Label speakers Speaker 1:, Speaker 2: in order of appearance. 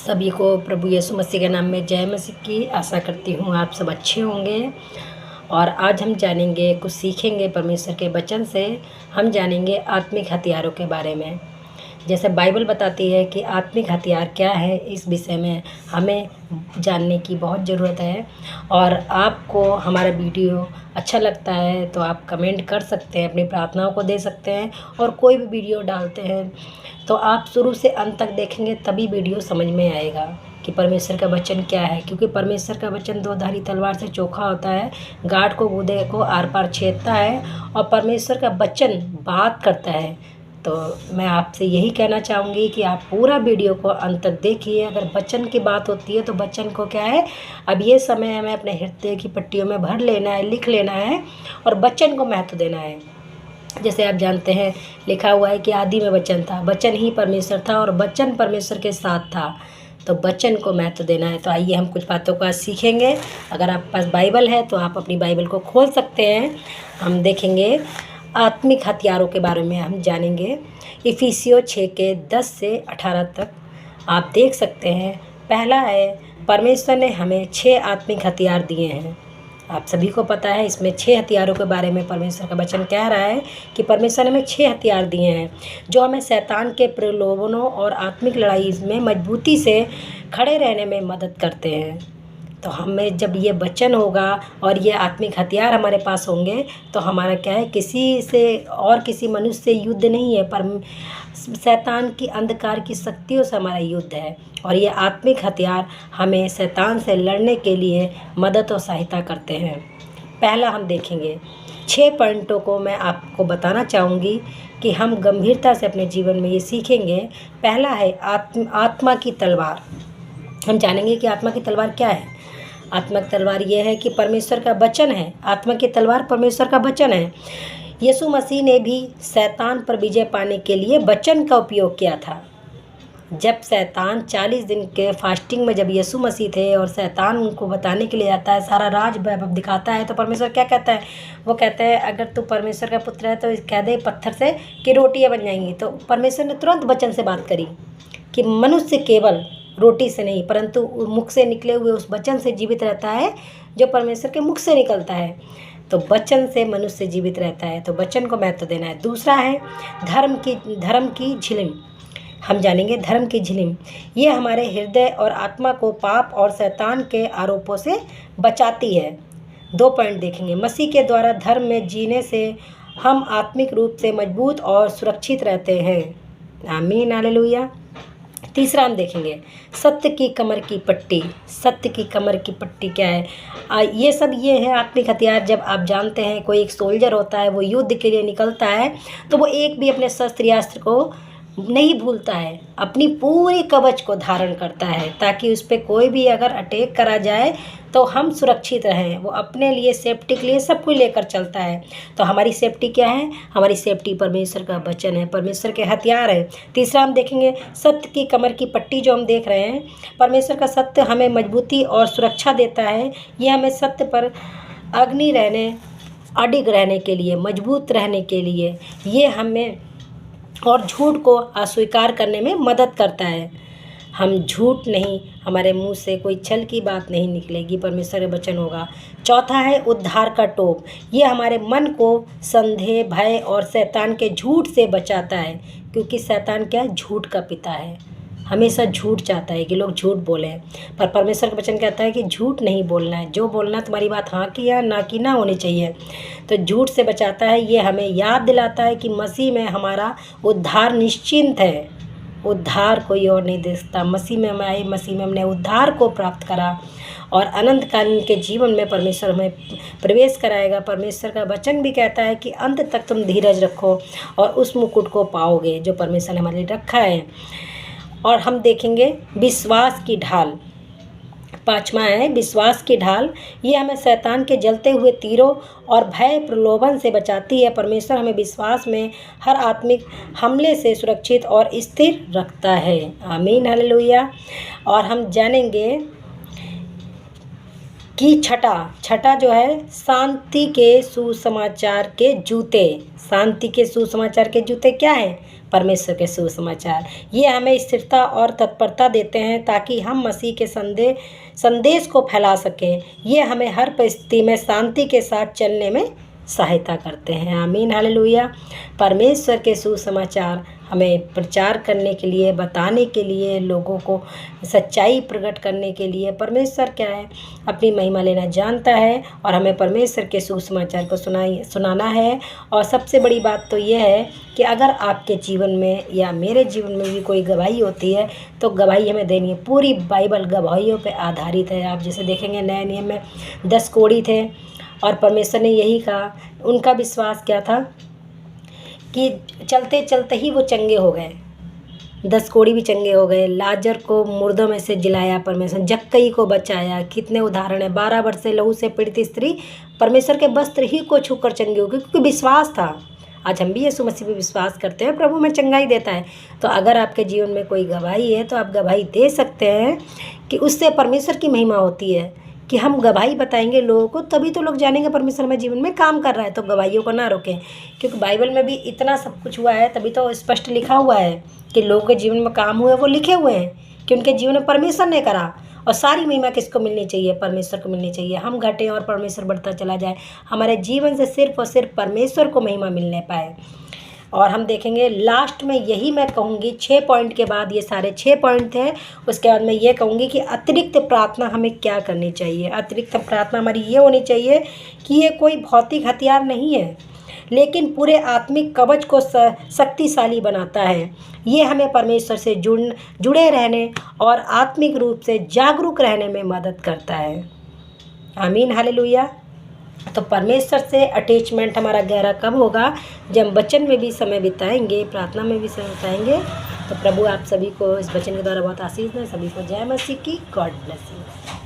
Speaker 1: सभी को प्रभु यीशु मसीह के नाम में जय मसीह की। आशा करती हूँ आप सब अच्छे होंगे। और आज हम जानेंगे, कुछ सीखेंगे परमेश्वर के वचन से। हम जानेंगे आत्मिक हथियारों के बारे में। जैसे बाइबल बताती है कि आत्मिक हथियार क्या है, इस विषय में हमें जानने की बहुत ज़रूरत है। और आपको हमारा वीडियो अच्छा लगता है तो आप कमेंट कर सकते हैं, अपनी प्रार्थनाओं को दे सकते हैं। और कोई भी वीडियो डालते हैं तो आप शुरू से अंत तक देखेंगे, तभी वीडियो समझ में आएगा कि परमेश्वर का वचन क्या है। क्योंकि परमेश्वर का वचन दो धारी तलवार से चोखा होता है, गाँठ को गूदे को आर पार छेदता है, और परमेश्वर का वचन बात करता है। तो मैं आपसे यही कहना चाहूँगी कि आप पूरा वीडियो को अंत तक देखिए। अगर वचन की बात होती है तो वचन को क्या है, अब ये समय हमें अपने हृदय की पट्टियों में भर लेना है, लिख लेना है, और वचन को महत्व देना है। जैसे आप जानते हैं, लिखा हुआ है कि आदि में वचन था, वचन ही परमेश्वर था, और वचन परमेश्वर के साथ था। तो वचन को महत्व देना है। तो आइए हम कुछ बातों को आज सीखेंगे। अगर आपके पास बाइबल है तो आप अपनी बाइबल को खोल सकते हैं। हम देखेंगे आत्मिक हथियारों के बारे में, हम जानेंगे। इफिसियों 6 के 10 से 18 तक आप देख सकते हैं। पहला है, परमेश्वर ने हमें 6 आत्मिक हथियार दिए हैं। आप सभी को पता है, इसमें 6 हथियारों के बारे में परमेश्वर का वचन कह रहा है कि परमेश्वर ने हमें 6 हथियार दिए हैं जो हमें शैतान के प्रलोभनों और आत्मिक लड़ाई में मजबूती से खड़े रहने में मदद करते हैं। तो हमें जब ये वचन होगा और ये आत्मिक हथियार हमारे पास होंगे तो हमारा क्या है, किसी से और किसी मनुष्य से युद्ध नहीं है, पर शैतान की अंधकार की शक्तियों से हमारा युद्ध है। और ये आत्मिक हथियार हमें शैतान से लड़ने के लिए मदद और सहायता करते हैं। पहला हम देखेंगे, 6 पॉइंटों को मैं आपको बताना चाहूँगी कि हम गंभीरता से अपने जीवन में ये सीखेंगे। पहला है आत्मा की तलवार। हम जानेंगे कि आत्मा की तलवार क्या है। आत्मा की तलवार ये है कि परमेश्वर का वचन है। आत्मा की तलवार परमेश्वर का वचन है। यीशु मसीह ने भी शैतान पर विजय पाने के लिए वचन का उपयोग किया था। जब शैतान 40 दिन के फास्टिंग में जब यीशु मसीह थे और शैतान उनको बताने के लिए आता है, सारा राज वैभव दिखाता है, तो परमेश्वर क्या कहता है, वो कहता है अगर तू परमेश्वर का पुत्र है तो कह दे पत्थर से कि रोटियाँ बन जाएंगी। तो परमेश्वर ने तुरंत वचन से बात करी कि मनुष्य केवल रोटी से नहीं परंतु मुख से निकले हुए उस वचन से जीवित रहता है, जो परमेश्वर के मुख से निकलता है। तो वचन से मनुष्य जीवित रहता है, तो वचन को महत्व देना है। दूसरा है धर्म की झिलिम। हम जानेंगे धर्म की झिलिम, ये हमारे हृदय और आत्मा को पाप और शैतान के आरोपों से बचाती है। 2 पॉइंट देखेंगे। मसीह के द्वारा धर्म में जीने से हम आत्मिक रूप से मजबूत और सुरक्षित रहते हैं। आमीन, हालेलुया। तीसरा हम देखेंगे सत्य की कमर की पट्टी। सत्य की कमर की पट्टी क्या है? ये सब ये है आत्मिक हथियार। जब आप जानते हैं कोई एक सोल्जर होता है, वो युद्ध के लिए निकलता है तो वो एक भी अपने शस्त्र अस्त्र को नहीं भूलता है, अपनी पूरी कवच को धारण करता है ताकि उस पर कोई भी अगर अटैक करा जाए तो हम सुरक्षित रहें। वो अपने लिए सेफ्टी के लिए सब कुछ लेकर चलता है। तो हमारी सेफ्टी क्या है? हमारी सेफ्टी परमेश्वर का वचन है, परमेश्वर के हथियार है। तीसरा हम देखेंगे सत्य की कमर की पट्टी। जो हम देख रहे हैं, परमेश्वर का सत्य हमें मजबूती और सुरक्षा देता है। ये हमें सत्य पर अडिग रहने के लिए, मजबूत रहने के लिए, ये हमें और झूठ को अस्वीकार करने में मदद करता है। हम झूठ नहीं, हमारे मुंह से कोई छल की बात नहीं निकलेगी, परमेश्वर का वचन होगा। चौथा है उद्धार का टोप। ये हमारे मन को संदेह, भय और शैतान के झूठ से बचाता है। क्योंकि शैतान क्या है? झूठ का पिता है, हमेशा झूठ चाहता है कि लोग झूठ बोलें। पर परमेश्वर का वचन कहता है कि झूठ नहीं बोलना है, जो बोलना तुम्हारी बात हाँ की या ना की ना होनी चाहिए। तो झूठ से बचाता है। ये हमें याद दिलाता है कि मसीह में हमारा उद्धार निश्चिंत है। उद्धार कोई और नहीं दे सकता। मसीह में हम आए, मसीह में हमने उद्धार को प्राप्त करा और अनंत कालीन के जीवन में परमेश्वर हमें प्रवेश कराएगा। परमेश्वर का वचन भी कहता है कि अंत तक तुम धीरज रखो और उस मुकुट को पाओगे जो परमेश्वर ने हमारे लिए रखा है। और हम देखेंगे विश्वास की ढाल। 5वां है विश्वास की ढाल। ये हमें शैतान के जलते हुए तीरों और भय प्रलोभन से बचाती है। परमेश्वर हमें विश्वास में हर आत्मिक हमले से सुरक्षित और स्थिर रखता है। आमीन, हालेलुया। और हम जानेंगे कि छठा जो है शांति के सुसमाचार के जूते। शांति के सुसमाचार के जूते क्या है? परमेश्वर के सुसमाचार। ये हमें स्थिरता और तत्परता देते हैं ताकि हम मसीह के संदेश को फैला सकें। ये हमें हर परिस्थिति में शांति के साथ चलने में सहायता करते हैं। आमीन, हालेलुया। परमेश्वर के सुसमाचार हमें प्रचार करने के लिए, बताने के लिए, लोगों को सच्चाई प्रकट करने के लिए परमेश्वर क्या है, अपनी महिमा लेना जानता है और हमें परमेश्वर के सुसमाचार को सुनाना है। और सबसे बड़ी बात तो यह है कि अगर आपके जीवन में या मेरे जीवन में भी कोई गवाही होती है तो गवाही हमें देनी है। पूरी बाइबल गवाहियों पर आधारित है। आप जैसे देखेंगे नए नियम में 10 कोढ़ी थे और परमेश्वर ने यही कहा, उनका विश्वास क्या था कि चलते चलते ही वो चंगे हो गए। 10 कोढ़ी भी चंगे हो गए। लाजर को मुर्दों में से जिलाया परमेश्वर, जक्कई को बचाया। कितने उदाहरण है। 12 वर्ष से लहू से पीड़ित स्त्री परमेश्वर के वस्त्र ही को छूकर चंगी हो गई, क्योंकि विश्वास था। आज हम भी यीशु मसीह पे विश्वास करते हैं, प्रभु में चंगाई देता है। तो अगर आपके जीवन में कोई गवाही है तो आप गवाही दे सकते हैं कि उससे परमेश्वर की महिमा होती है। कि हम गवाही बताएंगे लोगों को, तभी तो लोग जानेंगे परमेश्वर में जीवन में काम कर रहा है। तो गवाहियों को ना रोकें, क्योंकि बाइबल में भी इतना सब कुछ हुआ है, तभी तो स्पष्ट लिखा हुआ है कि लोगों के जीवन में काम हुए, वो लिखे हुए हैं कि उनके जीवन में परमेश्वर ने करा। और सारी महिमा किसको मिलनी चाहिए? परमेश्वर को मिलनी चाहिए। हम घटें और परमेश्वर बढ़ता चला जाए, हमारे जीवन से सिर्फ और सिर्फ परमेश्वर को महिमा मिलने पाए। और हम देखेंगे लास्ट में यही मैं कहूँगी, 6 पॉइंट के बाद, ये सारे 6 पॉइंट थे, उसके बाद मैं ये कहूँगी कि अतिरिक्त प्रार्थना हमें क्या करनी चाहिए। अतिरिक्त प्रार्थना हमारी ये होनी चाहिए कि ये कोई भौतिक हथियार नहीं है, लेकिन पूरे आत्मिक कवच को शक्तिशाली बनाता है। ये हमें परमेश्वर से जुड़े रहने और आत्मिक रूप से जागरूक रहने में मदद करता है। आमीन, हालेलुया। तो परमेश्वर से अटैचमेंट हमारा गहरा कब होगा? जब वचन में भी समय बिताएंगे, प्रार्थना में भी समय बिताएंगे। तो प्रभु आप सभी को इस वचन के द्वारा बहुत आशीष दें। सभी को जय मसीह की। God bless you.